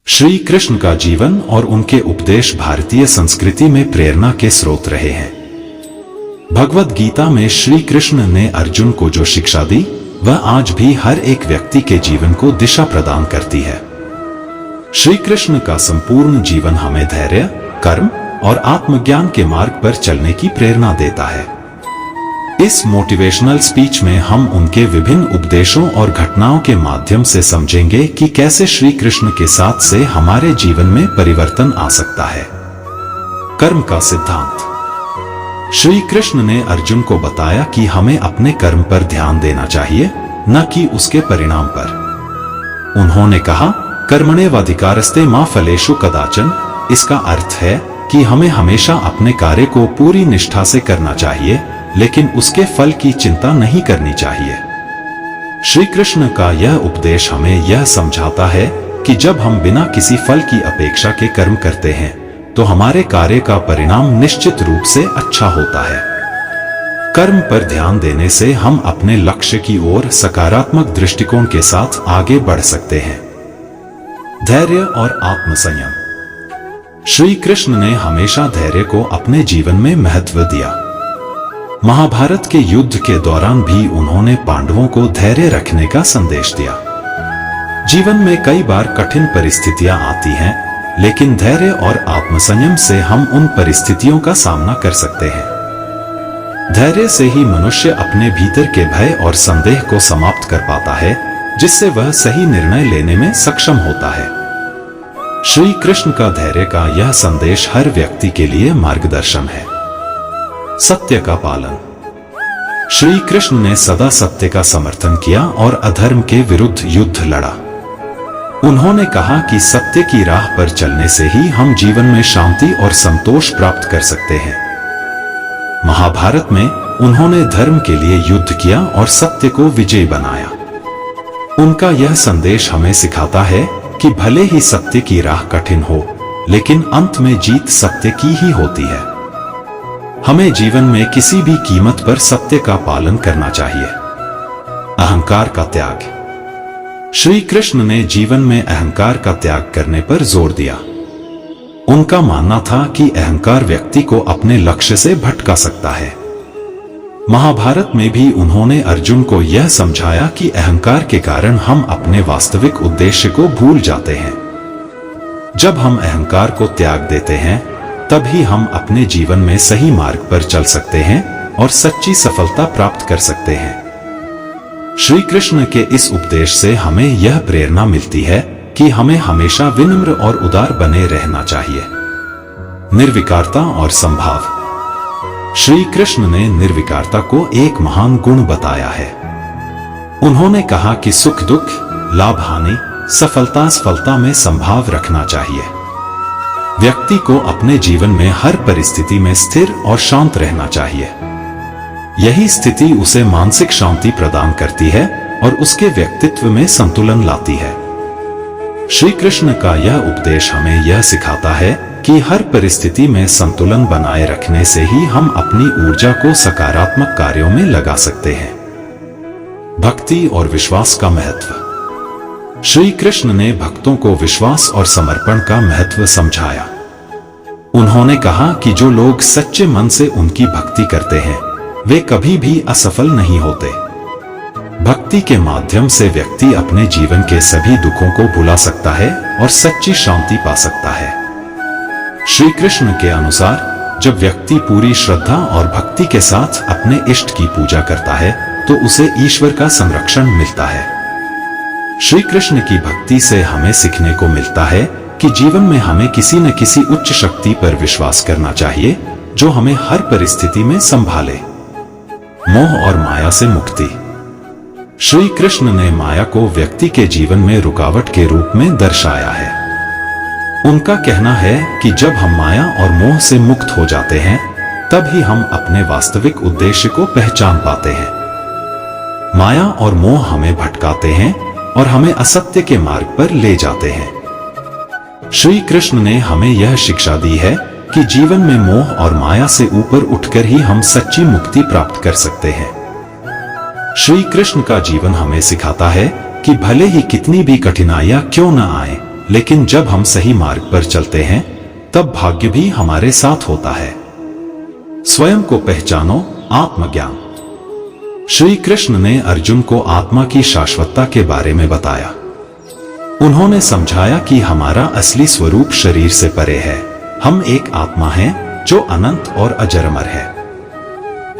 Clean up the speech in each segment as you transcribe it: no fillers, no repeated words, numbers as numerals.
श्री कृष्ण का जीवन और उनके उपदेश भारतीय संस्कृति में प्रेरणा के स्रोत रहे हैं। भगवद गीता में श्री कृष्ण ने अर्जुन को जो शिक्षा दी वह आज भी हर एक व्यक्ति के जीवन को दिशा प्रदान करती है। श्री कृष्ण का संपूर्ण जीवन हमें धैर्य, कर्म और आत्मज्ञान के मार्ग पर चलने की प्रेरणा देता है। इस मोटिवेशनल स्पीच में हम उनके विभिन्न उपदेशों और घटनाओं के माध्यम से समझेंगे कि कैसे श्री कृष्ण के साथ से हमारे जीवन में परिवर्तन आ सकता है। कर्म का सिद्धांत। श्री कृष्ण ने अर्जुन को बताया कि हमें अपने कर्म पर ध्यान देना चाहिए, न कि उसके परिणाम पर। उन्होंने कहा, कर्मण्येवाधिकारस्ते मा फलेषु कदाचन। इसका अर्थ है कि हमें हमेशा अपने कार्य को पूरी निष्ठा से करना चाहिए, लेकिन उसके फल की चिंता नहीं करनी चाहिए। श्री कृष्ण का यह उपदेश हमें यह समझाता है कि जब हम बिना किसी फल की अपेक्षा के कर्म करते हैं तो हमारे कार्य का परिणाम निश्चित रूप से अच्छा होता है। कर्म पर ध्यान देने से हम अपने लक्ष्य की ओर सकारात्मक दृष्टिकोण के साथ आगे बढ़ सकते हैं। धैर्य और आत्मसंयम। श्री कृष्ण ने हमेशा धैर्य को अपने जीवन में महत्व दिया। महाभारत के युद्ध के दौरान भी उन्होंने पांडवों को धैर्य रखने का संदेश दिया। जीवन में कई बार कठिन परिस्थितियां आती हैं, लेकिन धैर्य और आत्मसंयम से हम उन परिस्थितियों का सामना कर सकते हैं। धैर्य से ही मनुष्य अपने भीतर के भय और संदेह को समाप्त कर पाता है, जिससे वह सही निर्णय लेने में सक्षम होता है। श्री कृष्ण का धैर्य का यह संदेश हर व्यक्ति के लिए मार्गदर्शन है। सत्य का पालन। श्री कृष्ण ने सदा सत्य का समर्थन किया और अधर्म के विरुद्ध युद्ध लड़ा। उन्होंने कहा कि सत्य की राह पर चलने से ही हम जीवन में शांति और संतोष प्राप्त कर सकते हैं। महाभारत में उन्होंने धर्म के लिए युद्ध किया और सत्य को विजयी बनाया। उनका यह संदेश हमें सिखाता है कि भले ही सत्य की राह कठिन हो, लेकिन अंत में जीत सत्य की ही होती है। हमें जीवन में किसी भी कीमत पर सत्य का पालन करना चाहिए। अहंकार का त्याग। श्री कृष्ण ने जीवन में अहंकार का त्याग करने पर जोर दिया। उनका मानना था कि अहंकार व्यक्ति को अपने लक्ष्य से भटका सकता है। महाभारत में भी उन्होंने अर्जुन को यह समझाया कि अहंकार के कारण हम अपने वास्तविक उद्देश्य को भूल जाते हैं। जब हम अहंकार को त्याग देते हैं, तभी हम अपने जीवन में सही मार्ग पर चल सकते हैं और सच्ची सफलता प्राप्त कर सकते हैं। श्री कृष्ण के इस उपदेश से हमें यह प्रेरणा मिलती है कि हमें हमेशा विनम्र और उदार बने रहना चाहिए। निर्विकारता और संभाव। श्री कृष्ण ने निर्विकारता को एक महान गुण बताया है। उन्होंने कहा कि सुख दुख, लाभ हानि, सफलता असफलता में संभाव रखना चाहिए। व्यक्ति को अपने जीवन में हर परिस्थिति में स्थिर और शांत रहना चाहिए। यही स्थिति उसे मानसिक शांति प्रदान करती है और उसके व्यक्तित्व में संतुलन लाती है। श्री कृष्ण का यह उपदेश हमें यह सिखाता है कि हर परिस्थिति में संतुलन बनाए रखने से ही हम अपनी ऊर्जा को सकारात्मक कार्यों में लगा सकते हैं। भक्ति और विश्वास का महत्व। श्री कृष्ण ने भक्तों को विश्वास और समर्पण का महत्व समझाया। उन्होंने कहा कि जो लोग सच्चे मन से उनकी भक्ति करते हैं, वे कभी भी असफल नहीं होते। भक्ति के माध्यम से व्यक्ति अपने जीवन के सभी दुखों को भुला सकता है और सच्ची शांति पा सकता है। श्री कृष्ण के अनुसार जब व्यक्ति पूरी श्रद्धा और भक्ति के साथ अपने इष्ट की पूजा करता है, तो उसे ईश्वर का संरक्षण मिलता है। श्री कृष्ण की भक्ति से हमें सीखने को मिलता है कि जीवन में हमें किसी न किसी उच्च शक्ति पर विश्वास करना चाहिए, जो हमें हर परिस्थिति में संभाले। मोह और माया से मुक्ति। श्री कृष्ण ने माया को व्यक्ति के जीवन में रुकावट के रूप में दर्शाया है। उनका कहना है कि जब हम माया और मोह से मुक्त हो जाते हैं, तब ही हम अपने वास्तविक उद्देश्य को पहचान पाते हैं। माया और मोह हमें भटकाते हैं और हमें असत्य के मार्ग पर ले जाते हैं। श्री कृष्ण ने हमें यह शिक्षा दी है कि जीवन में मोह और माया से ऊपर उठकर ही हम सच्ची मुक्ति प्राप्त कर सकते हैं। श्री कृष्ण का जीवन हमें सिखाता है कि भले ही कितनी भी कठिनाइयां क्यों न आए, लेकिन जब हम सही मार्ग पर चलते हैं तब भाग्य भी हमारे साथ होता है। स्वयं को पहचानो, आत्मज्ञान। श्री कृष्ण ने अर्जुन को आत्मा की शाश्वतता के बारे में बताया। उन्होंने समझाया कि हमारा असली स्वरूप शरीर से परे है। हम एक आत्मा हैं जो अनंत और अजरमर है।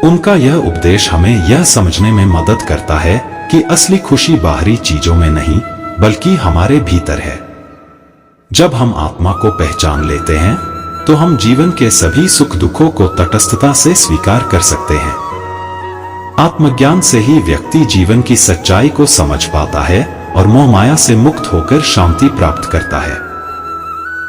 उनका यह उपदेश हमें यह समझने में मदद करता है कि असली खुशी बाहरी चीजों में नहीं बल्कि हमारे भीतर है। जब हम आत्मा को पहचान लेते हैं तो हम जीवन के सभी सुख दुखों को तटस्थता से स्वीकार कर सकते हैं। आत्मज्ञान से ही व्यक्ति जीवन की सच्चाई को समझ पाता है और मोह माया से मुक्त होकर शांति प्राप्त करता है।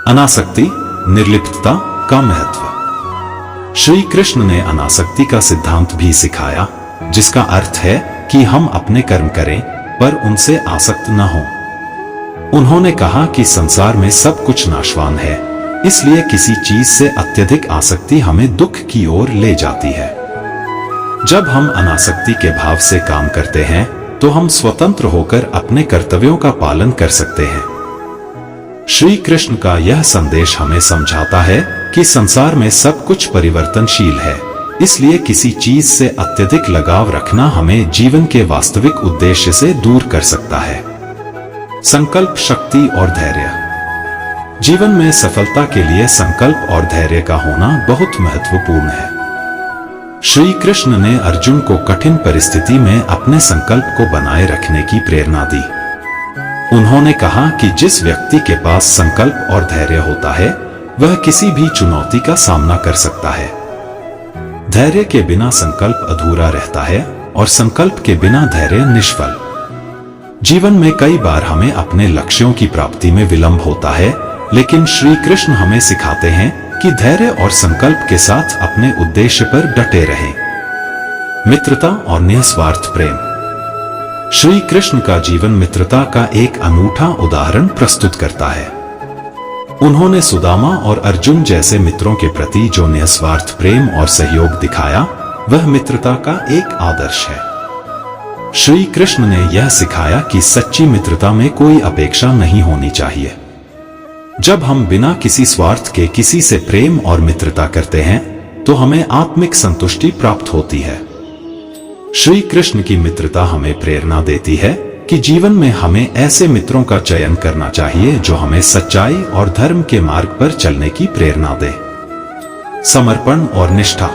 अनासक्ति, निर्लिप्तता का महत्व। श्री कृष्ण ने अनासक्ति का सिद्धांत भी सिखाया, जिसका अर्थ है कि हम अपने कर्म करें पर उनसे आसक्त न हों। उन्होंने कहा कि संसार में सब कुछ नाशवान है, इसलिए किसी चीज से अत्यधिक आसक्ति हमें दुख की ओर ले जाती है। जब हम अनासक्ति के भाव से काम करते हैं तो हम स्वतंत्र होकर अपने कर्तव्यों का पालन कर सकते हैं। श्री कृष्ण का यह संदेश हमें समझाता है कि संसार में सब कुछ परिवर्तनशील है, इसलिए किसी चीज से अत्यधिक लगाव रखना हमें जीवन के वास्तविक उद्देश्य से दूर कर सकता है। संकल्प शक्ति और धैर्य। जीवन में सफलता के लिए संकल्प और धैर्य का होना बहुत महत्वपूर्ण है। श्री कृष्ण ने अर्जुन को कठिन परिस्थिति में अपने संकल्प को बनाए रखने की प्रेरणा दी। उन्होंने कहा कि जिस व्यक्ति के पास संकल्प और धैर्य होता है वह किसी भी चुनौती का सामना कर सकता है। धैर्य के बिना संकल्प अधूरा रहता है और संकल्प के बिना धैर्य निष्फल। जीवन में कई बार हमें अपने लक्ष्यों की प्राप्ति में विलंब होता है, लेकिन श्री कृष्ण हमें सिखाते हैं कि धैर्य और संकल्प के साथ अपने उद्देश्य पर डटे रहें। मित्रता और निस्वार्थ प्रेम। श्री कृष्ण का जीवन मित्रता का एक अनूठा उदाहरण प्रस्तुत करता है। उन्होंने सुदामा और अर्जुन जैसे मित्रों के प्रति जो निस्वार्थ प्रेम और सहयोग दिखाया, वह मित्रता का एक आदर्श है। श्री कृष्ण ने यह सिखाया कि सच्ची मित्रता में कोई अपेक्षा नहीं होनी चाहिए। जब हम बिना किसी स्वार्थ के किसी से प्रेम और मित्रता करते हैं तो हमें आत्मिक संतुष्टि प्राप्त होती है। श्री कृष्ण की मित्रता हमें प्रेरणा देती है कि जीवन में हमें ऐसे मित्रों का चयन करना चाहिए जो हमें सच्चाई और धर्म के मार्ग पर चलने की प्रेरणा दे। समर्पण और निष्ठा।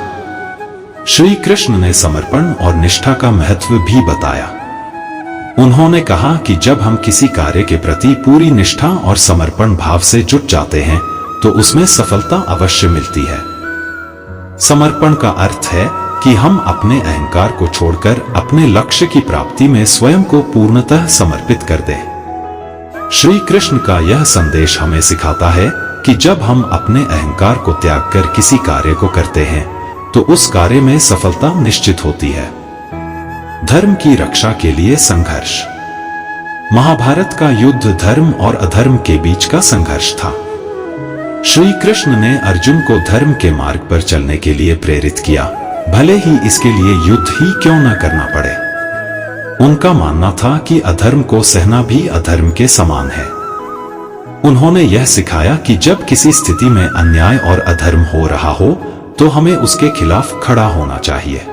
श्री कृष्ण ने समर्पण और निष्ठा का महत्व भी बताया। उन्होंने कहा कि जब हम किसी कार्य के प्रति पूरी निष्ठा और समर्पण भाव से जुट जाते हैं तो उसमें सफलता अवश्य मिलती है। समर्पण का अर्थ है कि हम अपने अहंकार को छोड़कर अपने लक्ष्य की प्राप्ति में स्वयं को पूर्णतः समर्पित कर दें। श्री कृष्ण का यह संदेश हमें सिखाता है कि जब हम अपने अहंकार को त्याग कर किसी कार्य को करते हैं तो उस कार्य में सफलता निश्चित होती है। धर्म की रक्षा के लिए संघर्ष। महाभारत का युद्ध धर्म और अधर्म के बीच का संघर्ष था। श्री कृष्ण ने अर्जुन को धर्म के मार्ग पर चलने के लिए प्रेरित किया, भले ही इसके लिए युद्ध ही क्यों न करना पड़े। उनका मानना था कि अधर्म को सहना भी अधर्म के समान है। उन्होंने यह सिखाया कि जब किसी स्थिति में अन्याय और अधर्म हो रहा हो तो हमें उसके खिलाफ खड़ा होना चाहिए।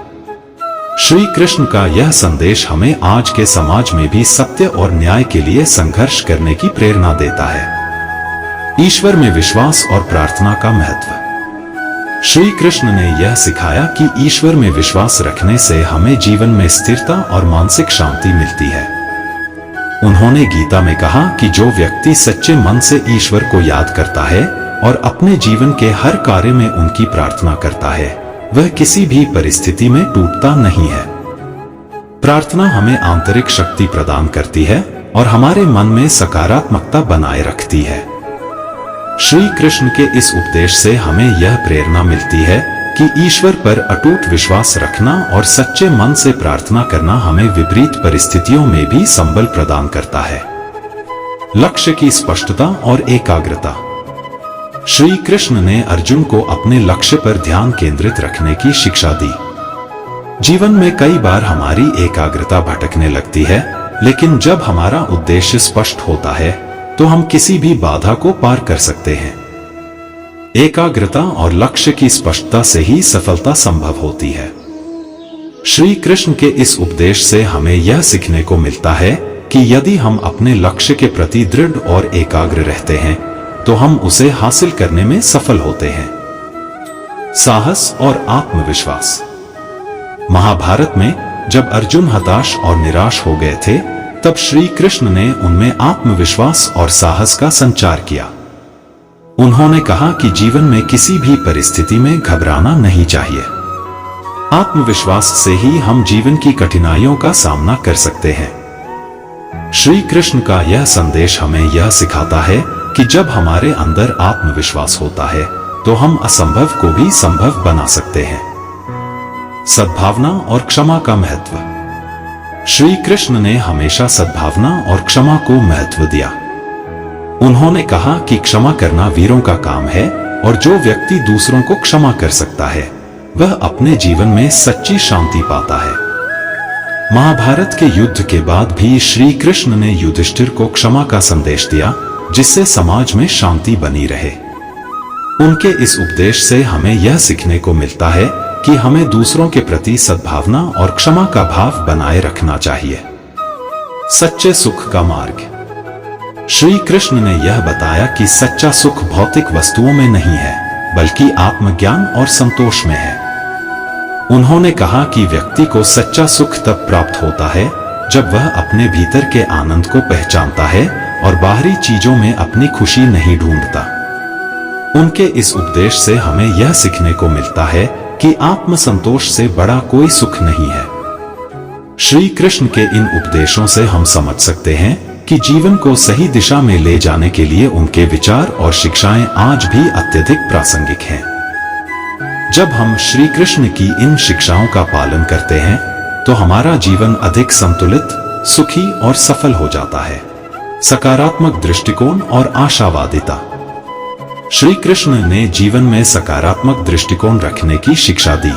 श्री कृष्ण का यह संदेश हमें आज के समाज में भी सत्य और न्याय के लिए संघर्ष करने की प्रेरणा देता है। ईश्वर में विश्वास और प्रार्थना का महत्व। श्री कृष्ण ने यह सिखाया कि ईश्वर में विश्वास रखने से हमें जीवन में स्थिरता और मानसिक शांति मिलती है। उन्होंने गीता में कहा कि जो व्यक्ति सच्चे मन से ईश्वर को याद करता है और अपने जीवन के हर कार्य में उनकी प्रार्थना करता है, वह किसी भी परिस्थिति में टूटता नहीं है। प्रार्थना हमें आंतरिक शक्ति प्रदान करती है और हमारे मन में सकारात्मकता बनाए रखती है। श्री कृष्ण के इस उपदेश से हमें यह प्रेरणा मिलती है कि ईश्वर पर अटूट विश्वास रखना और सच्चे मन से प्रार्थना करना हमें विपरीत परिस्थितियों में भी संबल प्रदान करता है। लक्ष्य की स्पष्टता और एकाग्रता। श्री कृष्ण ने अर्जुन को अपने लक्ष्य पर ध्यान केंद्रित रखने की शिक्षा दी। जीवन में कई बार हमारी एकाग्रता भटकने लगती है, लेकिन जब हमारा उद्देश्य स्पष्ट होता है तो हम किसी भी बाधा को पार कर सकते हैं। एकाग्रता और लक्ष्य की स्पष्टता से ही सफलता संभव होती है। श्री कृष्ण के इस उपदेश से हमें यह सीखने को मिलता है कि यदि हम अपने लक्ष्य के प्रति दृढ़ और एकाग्र रहते हैं तो हम उसे हासिल करने में सफल होते हैं। साहस और आत्मविश्वास। महाभारत में जब अर्जुन हताश और निराश हो गए थे, तब श्री कृष्ण ने उनमें आत्मविश्वास और साहस का संचार किया। उन्होंने कहा कि जीवन में किसी भी परिस्थिति में घबराना नहीं चाहिए। आत्मविश्वास से ही हम जीवन की कठिनाइयों का सामना कर सकते हैं। श्री कृष्ण का यह संदेश हमें यह सिखाता है कि जब हमारे अंदर आत्मविश्वास होता है तो हम असंभव को भी संभव बना सकते हैं। सद्भावना और क्षमा का महत्व। श्री कृष्ण ने हमेशा सद्भावना और क्षमा को महत्व दिया। उन्होंने कहा कि क्षमा करना वीरों का काम है और जो व्यक्ति दूसरों को क्षमा कर सकता है वह अपने जीवन में सच्ची शांति पाता है। महाभारत के युद्ध के बाद भी श्री कृष्ण ने युधिष्ठिर को क्षमा का संदेश दिया, जिससे समाज में शांति बनी रहे। उनके इस उपदेश से हमें यह सीखने को मिलता है कि हमें दूसरों के प्रति सद्भावना और क्षमा का भाव बनाए रखना चाहिए। सच्चे सुख का मार्ग। श्री कृष्ण ने यह बताया कि सच्चा सुख भौतिक वस्तुओं में नहीं है, बल्कि आत्मज्ञान और संतोष में है। उन्होंने कहा कि व्यक्ति को सच्चा सुख तब प्राप्त होता है जब वह अपने भीतर के आनंद को पहचानता है और बाहरी चीजों में अपनी खुशी नहीं ढूंढता। उनके इस उपदेश से हमें यह सीखने को मिलता है कि आत्मसंतोष से बड़ा कोई सुख नहीं है। श्री कृष्ण के इन उपदेशों से हम समझ सकते हैं कि जीवन को सही दिशा में ले जाने के लिए उनके विचार और शिक्षाएं आज भी अत्यधिक प्रासंगिक हैं। जब हम श्री कृष्ण की इन शिक्षाओं का पालन करते हैं तो हमारा जीवन अधिक संतुलित, सुखी और सफल हो जाता है। सकारात्मक दृष्टिकोण और आशावादिता। श्री कृष्ण ने जीवन में सकारात्मक दृष्टिकोण रखने की शिक्षा दी।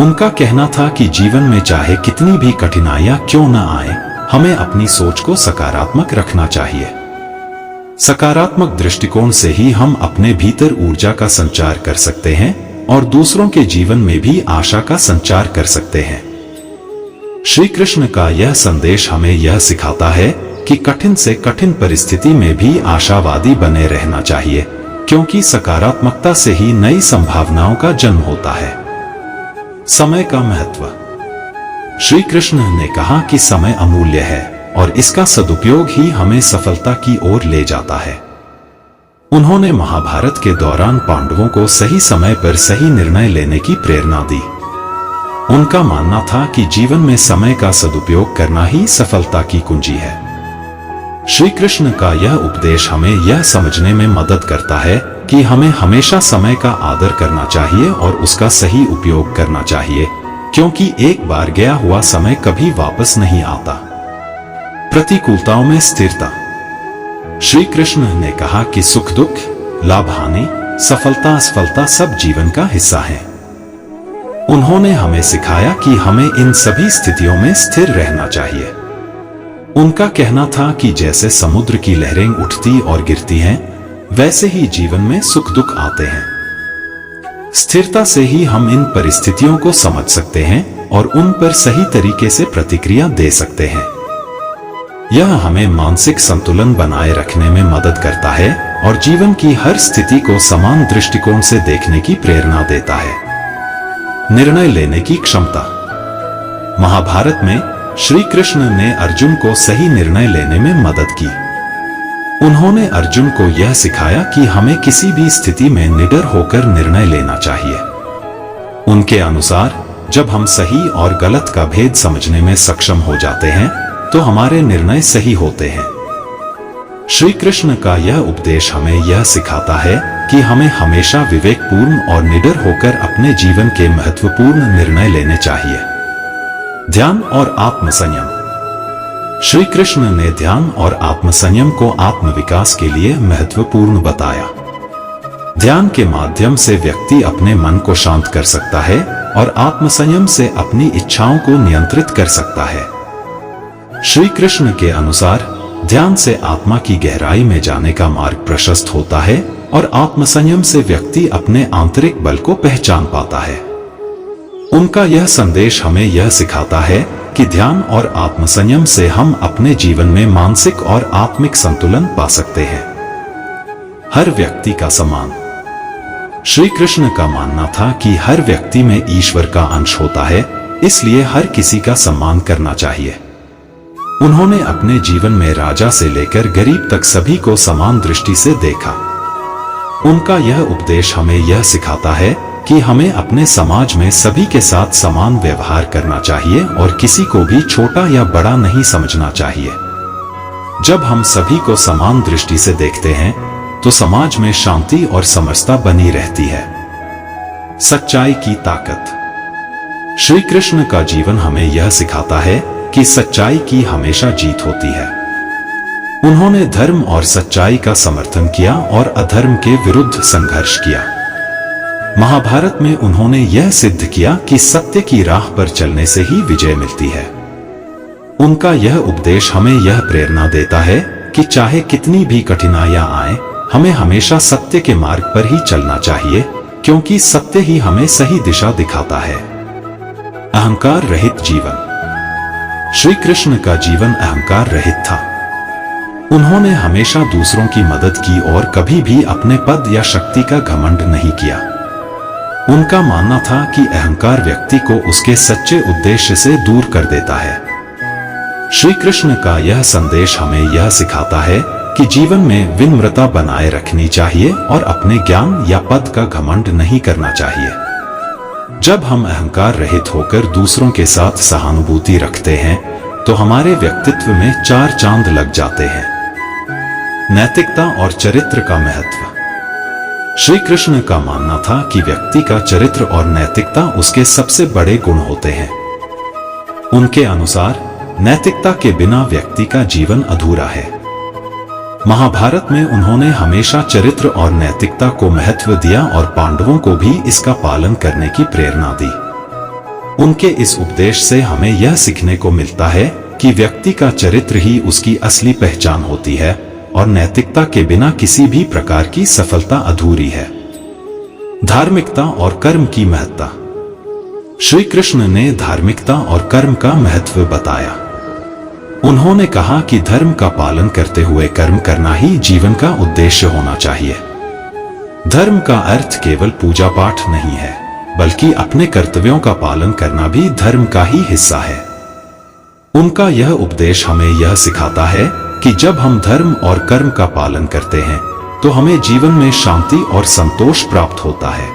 उनका कहना था कि जीवन में चाहे कितनी भी कठिनाइयां क्यों न आए, हमें अपनी सोच को सकारात्मक रखना चाहिए। सकारात्मक दृष्टिकोण से ही हम अपने भीतर ऊर्जा का संचार कर सकते हैं और दूसरों के जीवन में भी आशा का संचार कर सकते हैं। श्री कृष्ण का यह संदेश हमें यह सिखाता है कि कठिन से कठिन परिस्थिति में भी आशावादी बने रहना चाहिए, क्योंकि सकारात्मकता से ही नई संभावनाओं का जन्म होता है। समय का महत्व। श्री कृष्ण ने कहा कि समय अमूल्य है और इसका सदुपयोग ही हमें सफलता की ओर ले जाता है। उन्होंने महाभारत के दौरान पांडवों को सही समय पर सही निर्णय लेने की प्रेरणा दी। उनका मानना था कि जीवन में समय का सदुपयोग करना ही सफलता की कुंजी है। श्री कृष्ण का यह उपदेश हमें यह समझने में मदद करता है कि हमें हमेशा समय का आदर करना चाहिए और उसका सही उपयोग करना चाहिए, क्योंकि एक बार गया हुआ समय कभी वापस नहीं आता। प्रतिकूलताओं में स्थिरता। श्री कृष्ण ने कहा कि सुख दुख, लाभ हानि, सफलता असफलता सब जीवन का हिस्सा है। उन्होंने हमें सिखाया कि हमें इन सभी स्थितियों में स्थिर रहना चाहिए। उनका कहना था कि जैसे समुद्र की लहरें उठती और गिरती हैं, वैसे ही जीवन में सुख दुख आते हैं। स्थिरता से ही हम इन परिस्थितियों को समझ सकते हैं और उन पर सही तरीके से प्रतिक्रिया दे सकते हैं। यह हमें मानसिक संतुलन बनाए रखने में मदद करता है और जीवन की हर स्थिति को समान दृष्टिकोण से देखने की प्रेरणा देता है। निर्णय लेने की क्षमता। महाभारत में श्री कृष्ण ने अर्जुन को सही निर्णय लेने में मदद की। उन्होंने अर्जुन को यह सिखाया कि हमें किसी भी स्थिति में निडर होकर निर्णय लेना चाहिए। उनके अनुसार जब हम सही और गलत का भेद समझने में सक्षम हो जाते हैं तो हमारे निर्णय सही होते हैं। श्री कृष्ण का यह उपदेश हमें यह सिखाता है कि हमें हमेशा विवेकपूर्ण और निडर होकर अपने जीवन के महत्वपूर्ण निर्णय लेने चाहिए। ध्यान और आत्मसंयम। श्री कृष्ण ने ध्यान और आत्मसंयम को आत्मविकास के लिए महत्वपूर्ण बताया। ध्यान के माध्यम से व्यक्ति अपने मन को शांत कर सकता है और आत्मसंयम से अपनी इच्छाओं को नियंत्रित कर सकता है। श्री कृष्ण के अनुसार ध्यान से आत्मा की गहराई में जाने का मार्ग प्रशस्त होता है और आत्मसंयम से व्यक्ति अपने आंतरिक बल को पहचान पाता है। उनका यह संदेश हमें यह सिखाता है कि ध्यान और आत्मसंयम से हम अपने जीवन में मानसिक और आत्मिक संतुलन पा सकते हैं। हर व्यक्ति का सम्मान। श्री कृष्ण का मानना था कि हर व्यक्ति में ईश्वर का अंश होता है, इसलिए हर किसी का सम्मान करना चाहिए। उन्होंने अपने जीवन में राजा से लेकर गरीब तक सभी को समान दृष्टि से देखा। उनका यह उपदेश हमें यह सिखाता है कि हमें अपने समाज में सभी के साथ समान व्यवहार करना चाहिए और किसी को भी छोटा या बड़ा नहीं समझना चाहिए। जब हम सभी को समान दृष्टि से देखते हैं तो समाज में शांति और समरसता बनी रहती है। सच्चाई की ताकत। श्री कृष्ण का जीवन हमें यह सिखाता है कि सच्चाई की हमेशा जीत होती है। उन्होंने धर्म और सच्चाई का समर्थन किया और अधर्म के विरुद्ध संघर्ष किया। महाभारत में उन्होंने यह सिद्ध किया कि सत्य की राह पर चलने से ही विजय मिलती है। उनका यह उपदेश हमें यह प्रेरणा देता है कि चाहे कितनी भी कठिनाइयां आए, हमें हमेशा सत्य के मार्ग पर ही चलना चाहिए, क्योंकि सत्य ही हमें सही दिशा दिखाता है। अहंकार रहित जीवन। श्री कृष्ण का जीवन अहंकार रहित था। उन्होंने हमेशा दूसरों की मदद की और कभी भी अपने पद या शक्ति का घमंड नहीं किया। उनका मानना था कि अहंकार व्यक्ति को उसके सच्चे उद्देश्य से दूर कर देता है। श्री कृष्ण का यह संदेश हमें यह सिखाता है कि जीवन में विनम्रता बनाए रखनी चाहिए और अपने ज्ञान या पद का घमंड नहीं करना चाहिए। जब हम अहंकार रहित होकर दूसरों के साथ सहानुभूति रखते हैं तो हमारे व्यक्तित्व में चार चांद लग जाते हैं। नैतिकता और चरित्र का महत्व। श्री कृष्ण का मानना था कि व्यक्ति का चरित्र और नैतिकता उसके सबसे बड़े गुण होते हैं। उनके अनुसार नैतिकता के बिना व्यक्ति का जीवन अधूरा है। महाभारत में उन्होंने हमेशा चरित्र और नैतिकता को महत्व दिया और पांडवों को भी इसका पालन करने की प्रेरणा दी। उनके इस उपदेश से हमें यह सीखने को मिलता है कि व्यक्ति का चरित्र ही उसकी असली पहचान होती है और नैतिकता के बिना किसी भी प्रकार की सफलता अधूरी है। धार्मिकता और कर्म की महत्ता। श्री कृष्ण ने धार्मिकता और कर्म का महत्व बताया। उन्होंने कहा कि धर्म का पालन करते हुए कर्म करना ही जीवन का उद्देश्य होना चाहिए। धर्म का अर्थ केवल पूजा पाठ नहीं है, बल्कि अपने कर्तव्यों का पालन करना भी धर्म का ही हिस्सा है। उनका यह उपदेश हमें यह सिखाता है कि जब हम धर्म और कर्म का पालन करते हैं तो हमें जीवन में शांति और संतोष प्राप्त होता है।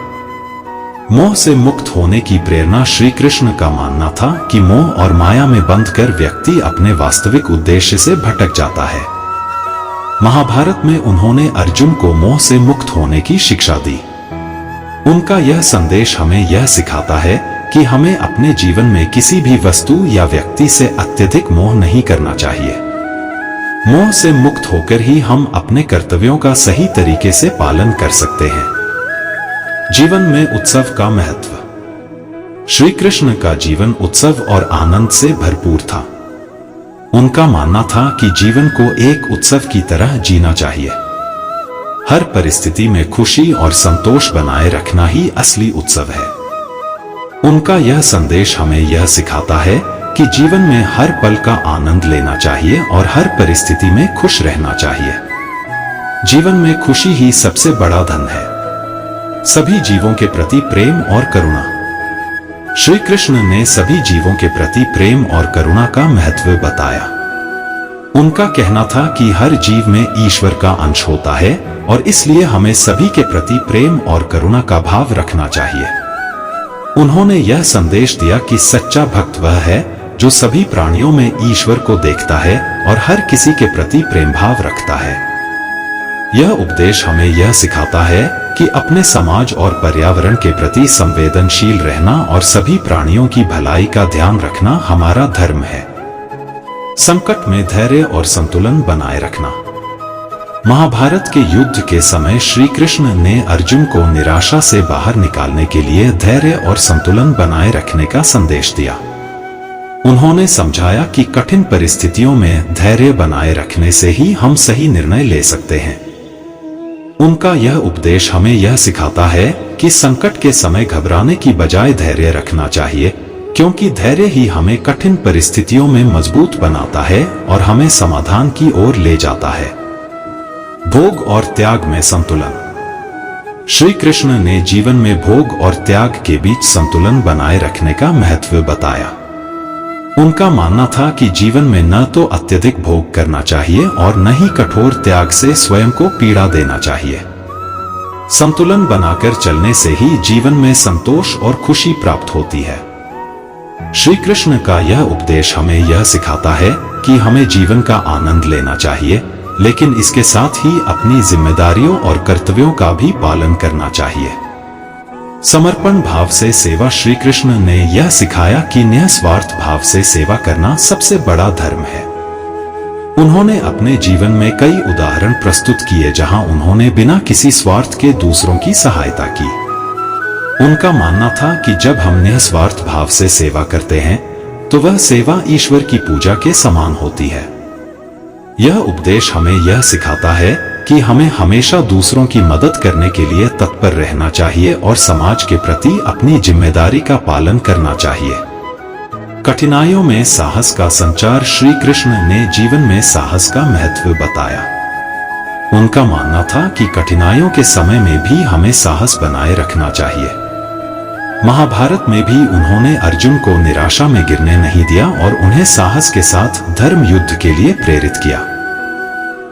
मोह से मुक्त होने की प्रेरणा। श्री कृष्ण का मानना था कि मोह और माया में बंधकर व्यक्ति अपने वास्तविक उद्देश्य से भटक जाता है। महाभारत में उन्होंने अर्जुन को मोह से मुक्त होने की शिक्षा दी। उनका यह संदेश हमें यह सिखाता है कि हमें अपने जीवन में किसी भी वस्तु या व्यक्ति से अत्यधिक मोह नहीं करना चाहिए। मोह से मुक्त होकर ही हम अपने कर्तव्यों का सही तरीके से पालन कर सकते हैं। जीवन में उत्सव का महत्व। श्री कृष्ण का जीवन उत्सव और आनंद से भरपूर था। उनका मानना था कि जीवन को एक उत्सव की तरह जीना चाहिए। हर परिस्थिति में खुशी और संतोष बनाए रखना ही असली उत्सव है। उनका यह संदेश हमें यह सिखाता है कि जीवन में हर पल का आनंद लेना चाहिए और हर परिस्थिति में खुश रहना चाहिए। जीवन में खुशी ही सबसे बड़ा धन है। सभी जीवों के प्रति प्रेम और करुणा। श्री कृष्ण ने सभी जीवों के प्रति प्रेम और करुणा का महत्व बताया। उनका कहना था कि हर जीव में ईश्वर का अंश होता है और इसलिए हमें सभी के प्रति प्रेम और करुणा का भाव रखना चाहिए। उन्होंने यह संदेश दिया कि सच्चा भक्त वह है जो सभी प्राणियों में ईश्वर को देखता है और हर किसी के प्रति प्रेम भाव रखता है। यह उपदेश हमें यह सिखाता है कि अपने समाज और पर्यावरण के प्रति संवेदनशील रहना और सभी प्राणियों की भलाई का ध्यान रखना हमारा धर्म है। संकट में धैर्य और संतुलन बनाए रखना। महाभारत के युद्ध के समय श्री कृष्ण ने अर्जुन को निराशा से बाहर निकालने के लिए धैर्य और संतुलन बनाए रखने का संदेश दिया। उन्होंने समझाया कि कठिन परिस्थितियों में धैर्य बनाए रखने से ही हम सही निर्णय ले सकते हैं। उनका यह उपदेश हमें यह सिखाता है कि संकट के समय घबराने की बजाय धैर्य रखना चाहिए, क्योंकि धैर्य ही हमें कठिन परिस्थितियों में मजबूत बनाता है और हमें समाधान की ओर ले जाता है। भोग और त्याग में संतुलन। श्री कृष्ण ने जीवन में भोग और त्याग के बीच संतुलन बनाए रखने का महत्व बताया। उनका मानना था कि जीवन में न तो अत्यधिक भोग करना चाहिए और न ही कठोर त्याग से स्वयं को पीड़ा देना चाहिए। संतुलन बनाकर चलने से ही जीवन में संतोष और खुशी प्राप्त होती है। श्री कृष्ण का यह उपदेश हमें यह सिखाता है कि हमें जीवन का आनंद लेना चाहिए, लेकिन इसके साथ ही अपनी जिम्मेदारियों और कर्तव्यों का भी पालन करना चाहिए। समर्पण भाव से सेवा। श्री कृष्ण ने यह सिखाया कि निस्वार्थ भाव से सेवा करना सबसे बड़ा धर्म है। उन्होंने अपने जीवन में कई उदाहरण प्रस्तुत किए जहां उन्होंने बिना किसी स्वार्थ के दूसरों की सहायता की। उनका मानना था कि जब हम निस्वार्थ भाव से सेवा करते हैं तो वह सेवा ईश्वर की पूजा के समान होती है। यह उपदेश हमें यह सिखाता है कि हमें हमेशा दूसरों की मदद करने के लिए तत्पर रहना चाहिए और समाज के प्रति अपनी जिम्मेदारी का पालन करना चाहिए। कठिनाइयों में साहस का संचार। श्री कृष्ण ने जीवन में साहस का महत्व बताया। उनका मानना था कि कठिनाइयों के समय में भी हमें साहस बनाए रखना चाहिए। महाभारत में भी उन्होंने अर्जुन को निराशा में गिरने नहीं दिया और उन्हें साहस के साथ धर्म युद्ध के लिए प्रेरित किया।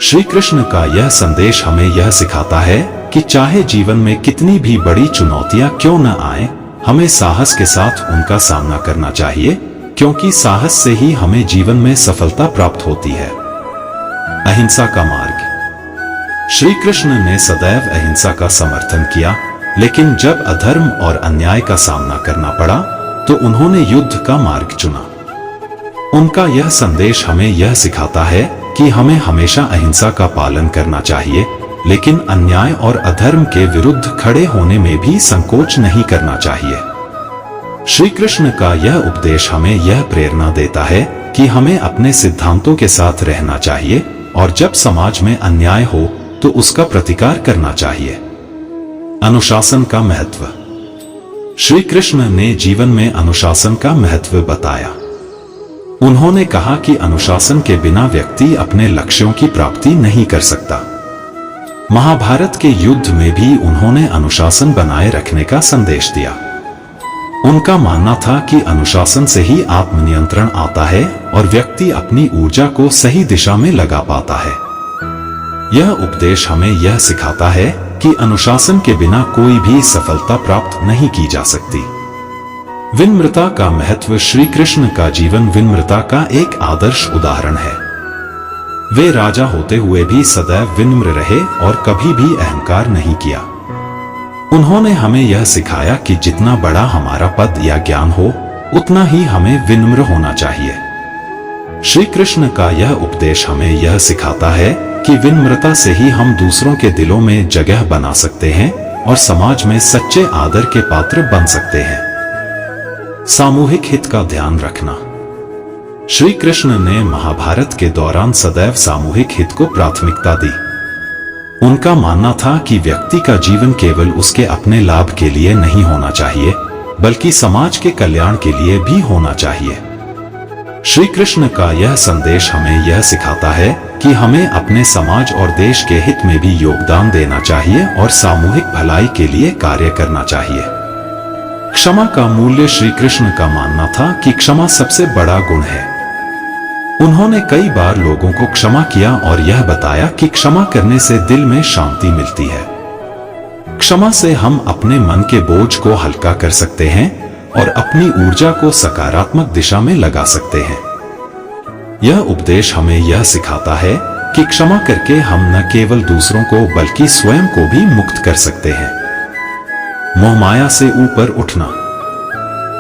श्री कृष्ण का यह संदेश हमें यह सिखाता है कि चाहे जीवन में कितनी भी बड़ी चुनौतियां क्यों न आए, हमें साहस के साथ उनका सामना करना चाहिए, क्योंकि साहस से ही हमें जीवन में सफलता प्राप्त होती है। अहिंसा का मार्ग। श्री कृष्ण ने सदैव अहिंसा का समर्थन किया, लेकिन जब अधर्म और अन्याय का सामना करना पड़ा तो उन्होंने युद्ध का मार्ग चुना। उनका यह संदेश हमें यह सिखाता है कि हमें हमेशा अहिंसा का पालन करना चाहिए, लेकिन अन्याय और अधर्म के विरुद्ध खड़े होने में भी संकोच नहीं करना चाहिए। श्री कृष्ण का यह उपदेश हमें यह प्रेरणा देता है कि हमें अपने सिद्धांतों के साथ रहना चाहिए और जब समाज में अन्याय हो तो उसका प्रतिकार करना चाहिए। अनुशासन का महत्व। श्री कृष्ण ने जीवन में अनुशासन का महत्व बताया। उन्होंने कहा कि अनुशासन के बिना व्यक्ति अपने लक्ष्यों की प्राप्ति नहीं कर सकता। महाभारत के युद्ध में भी उन्होंने अनुशासन बनाए रखने का संदेश दिया। उनका मानना था कि अनुशासन से ही आत्मनियंत्रण आता है और व्यक्ति अपनी ऊर्जा को सही दिशा में लगा पाता है। यह उपदेश हमें यह सिखाता है कि अनुशासन के बिना कोई भी सफलता प्राप्त नहीं की जा सकती। विनम्रता का महत्व। श्री कृष्ण का जीवन विनम्रता का एक आदर्श उदाहरण है। वे राजा होते हुए भी सदैव विनम्र रहे और कभी भी अहंकार नहीं किया। उन्होंने हमें यह सिखाया कि जितना बड़ा हमारा पद या ज्ञान हो, उतना ही हमें विनम्र होना चाहिए। श्री कृष्ण का यह उपदेश हमें यह सिखाता है कि विनम्रता से ही हम दूसरों के दिलों में जगह बना सकते हैं और समाज में सच्चे आदर के पात्र बन सकते हैं। सामूहिक हित का ध्यान रखना। श्री कृष्ण ने महाभारत के दौरान सदैव सामूहिक हित को प्राथमिकता दी। उनका मानना था कि व्यक्ति का जीवन केवल उसके अपने लाभ के लिए नहीं होना चाहिए, बल्कि समाज के कल्याण के लिए भी होना चाहिए। श्री कृष्ण का यह संदेश हमें यह सिखाता है कि हमें अपने समाज और देश के हित में भी योगदान देना चाहिए और सामूहिक भलाई के लिए कार्य करना चाहिए। क्षमा का मूल्य। श्री कृष्ण का मानना था कि क्षमा सबसे बड़ा गुण है। उन्होंने कई बार लोगों को क्षमा किया और यह बताया कि क्षमा करने से दिल में शांति मिलती है। क्षमा से हम अपने मन के बोझ को हल्का कर सकते हैं और अपनी ऊर्जा को सकारात्मक दिशा में लगा सकते हैं। यह उपदेश हमें यह सिखाता है कि क्षमा करके हम न केवल दूसरों को बल्कि स्वयं को भी मुक्त कर सकते हैं। मोहमाया से ऊपर उठना।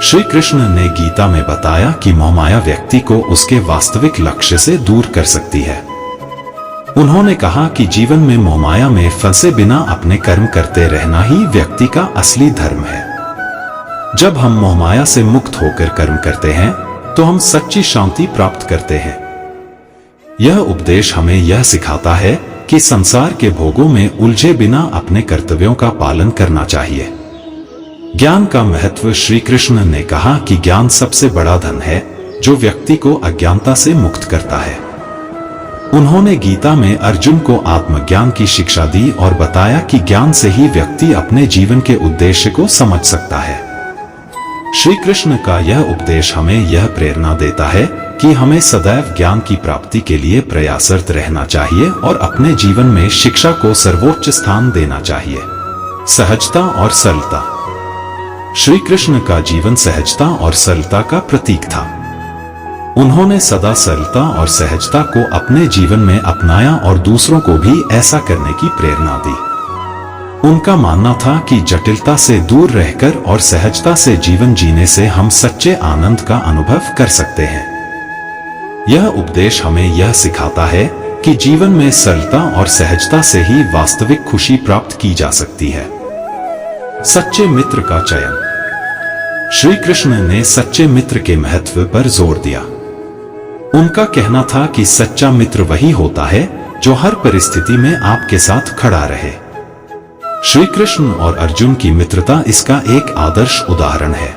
श्री कृष्ण ने गीता में बताया कि मोहमाया व्यक्ति को उसके वास्तविक लक्ष्य से दूर कर सकती है। उन्होंने कहा कि जीवन में मोहमाया में फंसे बिना अपने कर्म करते रहना ही व्यक्ति का असली धर्म है। जब हम मोहमाया से मुक्त होकर कर्म करते हैं तो हम सच्ची शांति प्राप्त करते हैं। यह उपदेश हमें यह सिखाता है कि संसार के भोगों में उलझे बिना अपने कर्तव्यों का पालन करना चाहिए। ज्ञान का महत्व श्री कृष्ण ने कहा कि ज्ञान सबसे बड़ा धन है जो व्यक्ति को अज्ञानता से मुक्त करता है। उन्होंने गीता में अर्जुन को आत्मज्ञान की शिक्षा दी और बताया कि ज्ञान से ही व्यक्ति अपने जीवन के उद्देश्य को समझ सकता है। श्री कृष्ण का यह उपदेश हमें यह प्रेरणा देता है कि हमें सदैव ज्ञान की प्राप्ति के लिए प्रयासरत रहना चाहिए और अपने जीवन में शिक्षा को सर्वोच्च स्थान देना चाहिए। सहजता और सरलता। श्री कृष्ण का जीवन सहजता और सरलता का प्रतीक था। उन्होंने सदा सरलता और सहजता को अपने जीवन में अपनाया और दूसरों को भी ऐसा करने की प्रेरणा दी। उनका मानना था कि जटिलता से दूर रहकर और सहजता से जीवन जीने से हम सच्चे आनंद का अनुभव कर सकते हैं। यह उपदेश हमें यह सिखाता है कि जीवन में सरलता और सहजता से ही वास्तविक खुशी प्राप्त की जा सकती है। सच्चे मित्र का चयन। श्री कृष्ण ने सच्चे मित्र के महत्व पर जोर दिया। उनका कहना था कि सच्चा मित्र वही होता है जो हर परिस्थिति में आपके साथ खड़ा रहे। श्री कृष्ण और अर्जुन की मित्रता इसका एक आदर्श उदाहरण है।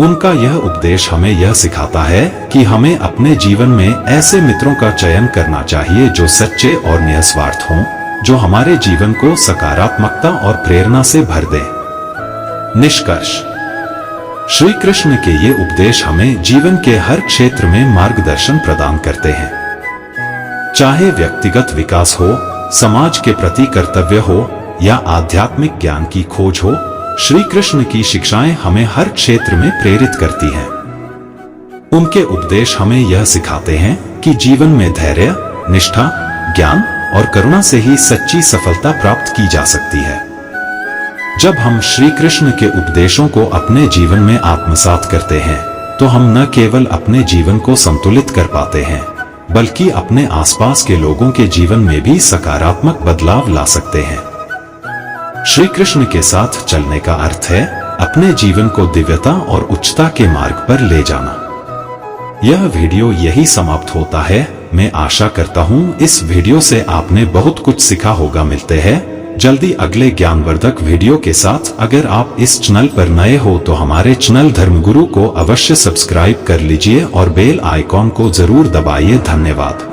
उनका यह उपदेश हमें यह सिखाता है कि हमें अपने जीवन में ऐसे मित्रों का चयन करना चाहिए जो सच्चे और निस्वार्थ हों, जो हमारे जीवन को सकारात्मकता और प्रेरणा से भर दे। निष्कर्ष। श्री कृष्ण के ये उपदेश हमें जीवन के हर क्षेत्र में मार्गदर्शन प्रदान करते हैं। चाहे व्यक्तिगत विकास हो, समाज के प्रति कर्तव्य हो या आध्यात्मिक ज्ञान की खोज हो, श्री कृष्ण की शिक्षाएं हमें हर क्षेत्र में प्रेरित करती हैं। उनके उपदेश हमें यह सिखाते हैं कि जीवन में धैर्य, निष्ठा, ज्ञान और करुणा से ही सच्ची सफलता प्राप्त की जा सकती है। जब हम श्री कृष्ण के उपदेशों को अपने जीवन में आत्मसात करते हैं तो हम न केवल अपने जीवन को संतुलित कर पाते हैं बल्कि अपने आसपास के लोगों के जीवन में भी सकारात्मक बदलाव ला सकते हैं। श्री कृष्ण के साथ चलने का अर्थ है अपने जीवन को दिव्यता और उच्चता के मार्ग पर ले जाना। यह वीडियो यही समाप्त होता है। मैं आशा करता हूँ इस वीडियो से आपने बहुत कुछ सीखा होगा। मिलते हैं जल्दी अगले ज्ञानवर्धक वीडियो के साथ। अगर आप इस चैनल पर नए हो तो हमारे चैनल धर्मगुरु को अवश्य सब्सक्राइब कर लीजिए और बेल आइकॉन को जरूर दबाइए। धन्यवाद।